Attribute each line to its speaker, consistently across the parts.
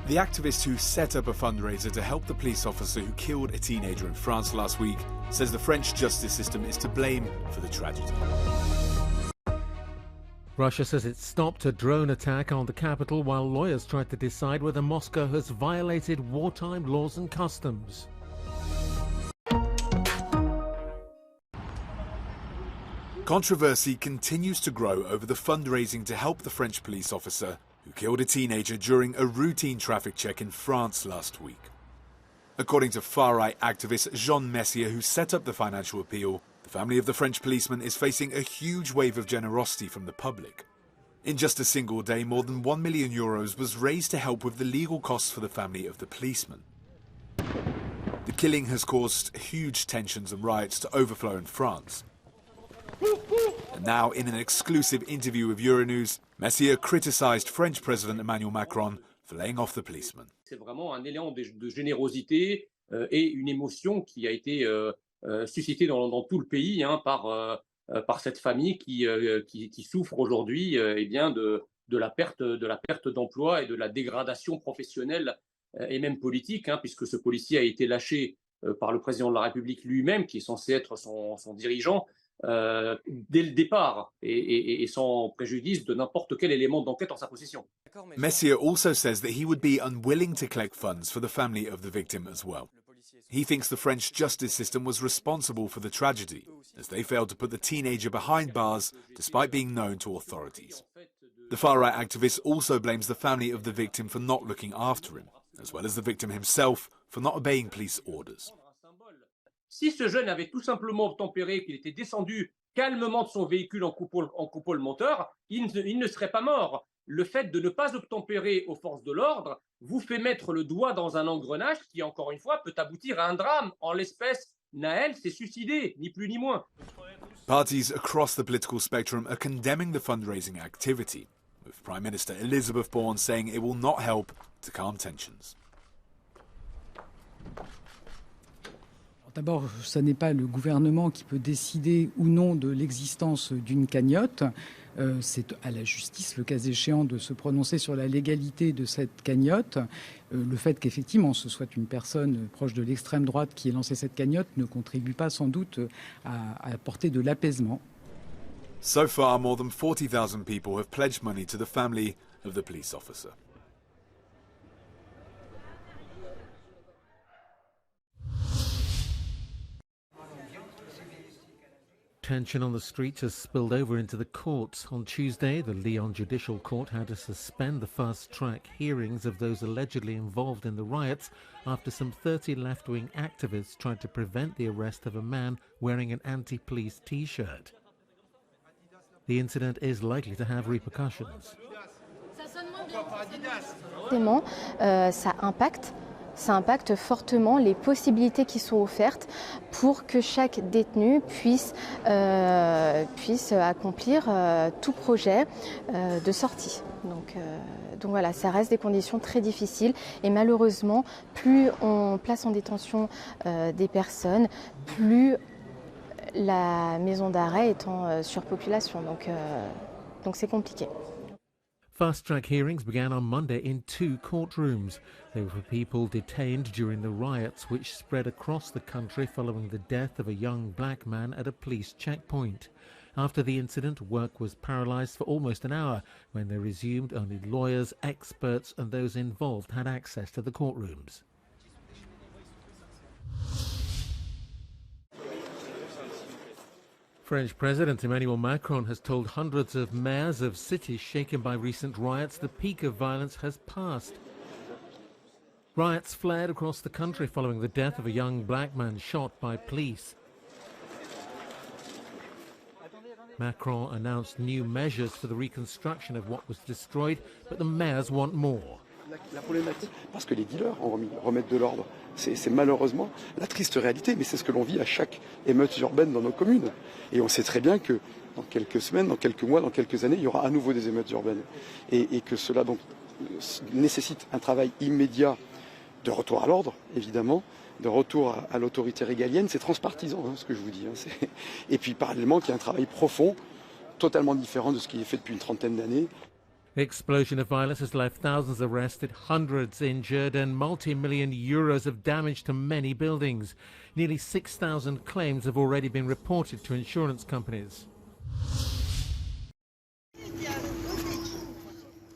Speaker 1: The activist who set up a fundraiser to help the police officer who killed a teenager in France last week says the French justice system is to blame for the tragedy.
Speaker 2: Russia says it stopped a drone attack on the capital while lawyers tried to decide whether Moscow has violated wartime laws and customs.
Speaker 1: Controversy continues to grow over the fundraising to help the French police officer who killed a teenager during a routine traffic check in France last week. According to far-right activist Jean Messier, who set up the financial appeal, the family of the French policeman is facing a huge wave of generosity from the public. In just a single day, more than €1 million was raised to help with the legal costs for the family of the policeman. The killing has caused huge tensions and riots to overflow in France. And now, in an exclusive interview with Euronews, Messier criticised French President Emmanuel Macron for laying off the policeman.
Speaker 3: C'est vraiment un élan de générosité et une émotion qui a été suscitée dans tout le pays par cette famille qui souffre aujourd'hui de la perte d'emploi et de la dégradation professionnelle et même politique, puisque ce policier a été lâché par le président de la République lui-même, qui est censé être son dirigeant, dès le départ et sans préjudice de n'importe quel élément d'enquête en sa possession.
Speaker 1: Messier also says that he would be unwilling to collect funds for the family of the victim as well. He thinks the French justice system was responsible for the tragedy, as they failed to put the teenager behind bars despite being known to authorities. The far-right activist also blames the family of the victim for not looking after him, as well as the victim himself for not obeying police orders.
Speaker 3: Si ce jeune avait tout simplement obtempéré, qu'il était descendu calmement de son véhicule en coupant le moteur, il ne serait pas mort. Le fait de ne pas obtempérer aux forces de l'ordre vous fait mettre le doigt dans un engrenage qui, encore une fois, peut aboutir à un drame. En l'espèce, Naël s'est suicidé, ni plus ni moins.
Speaker 1: Parties across the political spectrum are condemning the fundraising activity, with Prime Minister Elizabeth Bourne saying it will not help to calm tensions.
Speaker 4: D'abord, ce n'est pas le gouvernement qui peut décider ou non de l'existence d'une cagnotte. C'est à la justice, le cas échéant, de se prononcer sur la légalité de cette cagnotte. Le fait qu'effectivement ce soit une personne proche de l'extrême droite qui ait lancé cette cagnotte ne contribue pas sans doute à apporter de l'apaisement.
Speaker 1: So far, more than 40,000 people have pledged money to the family of the police officer.
Speaker 2: Tension on the streets has spilled over into the courts. On Tuesday, the Lyon Judicial Court had to suspend the fast-track hearings of those allegedly involved in the riots after some 30 left-wing activists tried to prevent the arrest of a man wearing an anti-police T-shirt. The incident is likely to have repercussions.
Speaker 5: Ça impacte fortement les possibilités qui sont offertes pour que chaque détenu puisse accomplir tout projet de sortie. Donc voilà, ça reste des conditions très difficiles et malheureusement, plus on place en détention des personnes, plus la maison d'arrêt est en surpopulation. Donc c'est compliqué.
Speaker 2: Fast-track hearings began on Monday in 2 courtrooms. They were for people detained during the riots which spread across the country following the death of a young black man at a police checkpoint. After the incident, work was paralysed for almost an hour. When they resumed, only lawyers, experts and those involved had access to the courtrooms. French President Emmanuel Macron has told hundreds of mayors of cities shaken by recent riots the peak of violence has passed. Riots flared across the country following the death of a young black man shot by police. Macron announced new measures for the reconstruction of what was destroyed, but the mayors want more.
Speaker 6: La problématique, parce que les dealers remettent de l'ordre, c'est malheureusement la triste réalité, mais c'est ce que l'on vit à chaque émeute urbaine dans nos communes. Et on sait très bien que dans quelques semaines, dans quelques mois, dans quelques années, il y aura à nouveau des émeutes urbaines. Et que cela donc nécessite un travail immédiat de retour à l'ordre, évidemment, de retour à l'autorité régalienne. C'est transpartisan, ce que je vous dis. Et puis parallèlement, qu'il y a un travail profond, totalement différent de ce qui est fait depuis une trentaine d'années.
Speaker 2: The explosion of violence has left thousands arrested, hundreds injured, and multi-million euros of damage to many buildings. Nearly 6,000 claims have already been reported to insurance companies.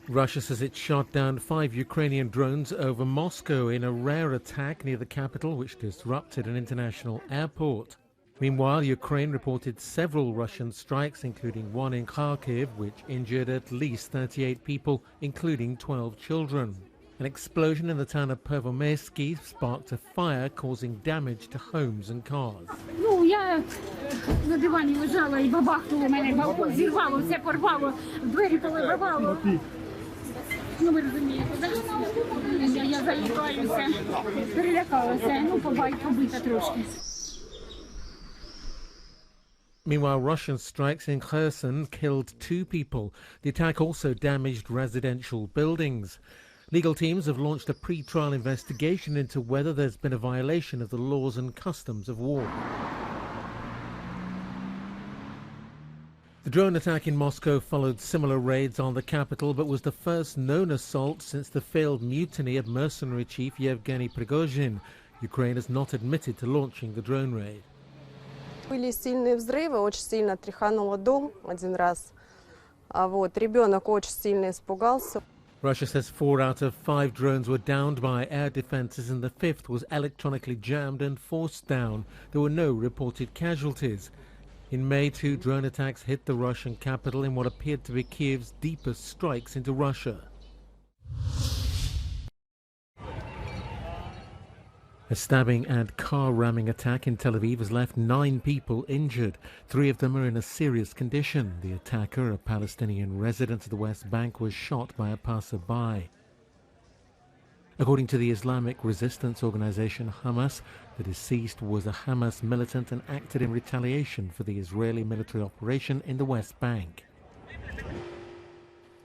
Speaker 2: Russia says it shot down 5 Ukrainian drones over Moscow in a rare attack near the capital, which disrupted an international airport. Meanwhile, Ukraine reported several Russian strikes, including one in Kharkiv, which injured at least 38 people, including 12 children. An explosion in the town of Pervomesky sparked a fire, causing damage to homes and cars.
Speaker 7: Я на дивані лежала і бабахнуло мене, зірвало, все порвало, двері повибивало. Ви розумієте, я заїкаюся, перелякалася, побита трошки.
Speaker 2: Meanwhile, Russian strikes in Kherson killed 2 people. The attack also damaged residential buildings. Legal teams have launched a pre-trial investigation into whether there's been a violation of the laws and customs of war. The drone attack in Moscow followed similar raids on the capital, but was the first known assault since the failed mutiny of mercenary chief Yevgeny Prigozhin. Ukraine has not admitted to launching the drone raid.
Speaker 8: Были сильные взрывы, очень сильно тряхануло дом один раз. Ребенок очень сильно испугался.
Speaker 2: Russia says 4 out of 5 drones were downed by air defenses and the 5th was electronically jammed and forced down. There were no reported casualties. In May, 2 drone attacks hit the Russian capital in what appeared to be Kiev's deepest strikes into Russia. A stabbing and car-ramming attack in Tel Aviv has left 9 people injured. 3 of them are in a serious condition. The attacker, a Palestinian resident of the West Bank, was shot by a passerby. According to the Islamic resistance organization Hamas, the deceased was a Hamas militant and acted in retaliation for the Israeli military operation in the West Bank.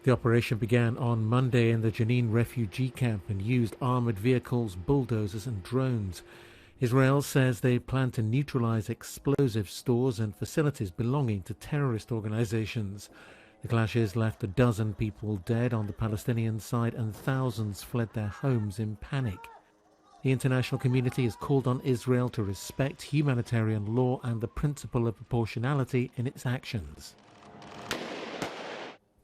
Speaker 2: The operation began on Monday in the Jenin refugee camp and used armored vehicles, bulldozers and drones. Israel says they plan to neutralize explosive stores and facilities belonging to terrorist organizations. The clashes left a dozen people dead on the Palestinian side and thousands fled their homes in panic. The international community has called on Israel to respect humanitarian law and the principle of proportionality in its actions.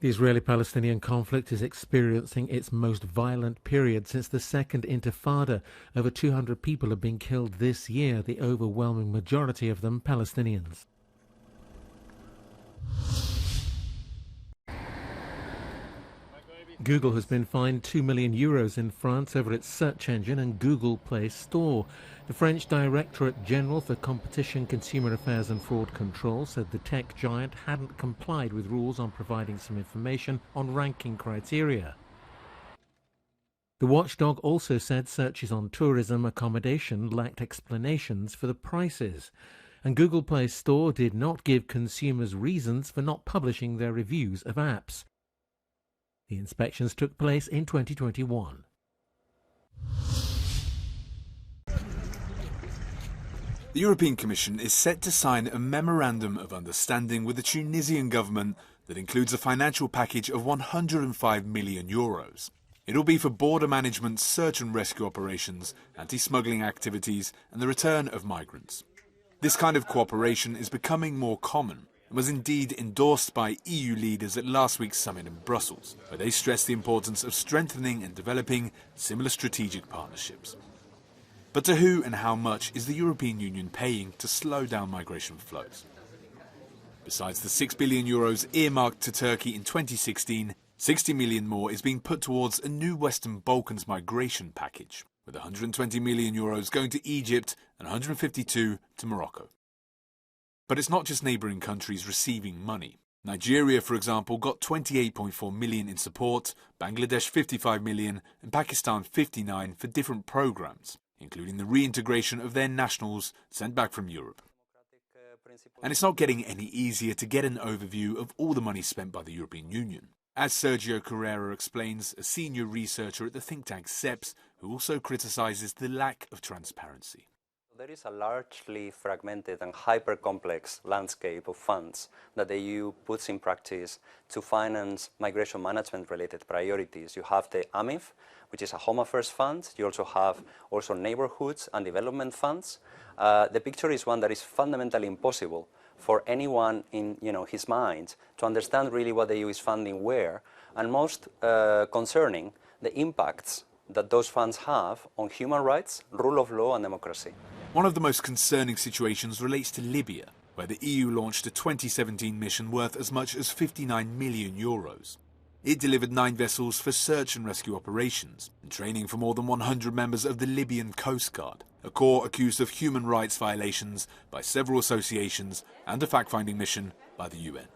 Speaker 2: The Israeli-Palestinian conflict is experiencing its most violent period since the Second Intifada. Over 200 people have been killed this year, the overwhelming majority of them Palestinians. Google has been fined €2 million in France over its search engine and Google Play Store. The French Directorate General for Competition, Consumer Affairs and Fraud Control said the tech giant hadn't complied with rules on providing some information on ranking criteria. The watchdog also said searches on tourism accommodation lacked explanations for the prices. And Google Play Store did not give consumers reasons for not publishing their reviews of apps. The inspections took place in 2021.
Speaker 1: The European Commission is set to sign a memorandum of understanding with the Tunisian government that includes a financial package of €105 million. It'll be for border management, search and rescue operations, anti-smuggling activities and the return of migrants. This kind of cooperation is becoming more common and was indeed endorsed by EU leaders at last week's summit in Brussels, where they stressed the importance of strengthening and developing similar strategic partnerships. But to who and how much is the European Union paying to slow down migration flows? Besides the €6 billion earmarked to Turkey in 2016, 60 million more is being put towards a new Western Balkans migration package, with €120 million going to Egypt and 152 to Morocco. But it's not just neighbouring countries receiving money. Nigeria, for example, got 28.4 million in support, Bangladesh 55 million and Pakistan 59 for different programmes, including the reintegration of their nationals sent back from Europe. And it's not getting any easier to get an overview of all the money spent by the European Union. As Sergio Carrera explains, a senior researcher at the think tank CEPS, who also criticises the lack of transparency.
Speaker 9: There is a largely fragmented and hyper-complex landscape of funds that the EU puts in practice to finance migration management-related priorities. You have the AMIF, which is a home affairs fund. You also have neighborhoods and development funds. The picture is one that is fundamentally impossible for anyone in his mind to understand really what the EU is funding where, and most concerning, the impacts that those funds have on human rights, rule of law and democracy.
Speaker 1: One of the most concerning situations relates to Libya, where the EU launched a 2017 mission worth as much as €59 million. It delivered 9 vessels for search and rescue operations and training for more than 100 members of the Libyan Coast Guard, a corps accused of human rights violations by several associations and a fact-finding mission by the UN.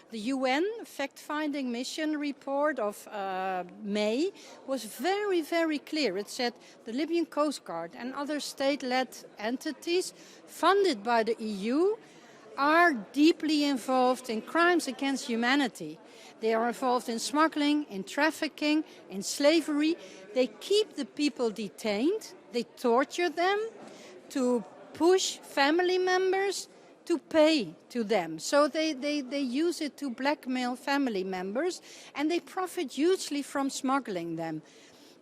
Speaker 10: The UN fact-finding mission report of May was very, very clear. It said the Libyan Coast Guard and other state-led entities funded by the EU are deeply involved in crimes against humanity. They are involved in smuggling, in trafficking, in slavery. They keep the people detained. They torture them to push family members to pay to them. So they use it to blackmail family members, and they profit hugely from smuggling them.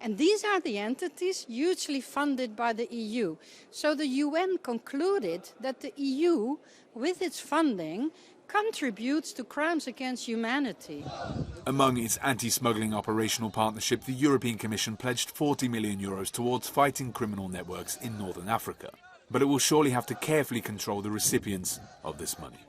Speaker 10: And these are the entities hugely funded by the EU. So the UN concluded that the EU, with its funding, contributes to crimes against humanity.
Speaker 1: Among its anti-smuggling operational partnership, the European Commission pledged €40 million towards fighting criminal networks in Northern Africa. But it will surely have to carefully control the recipients of this money.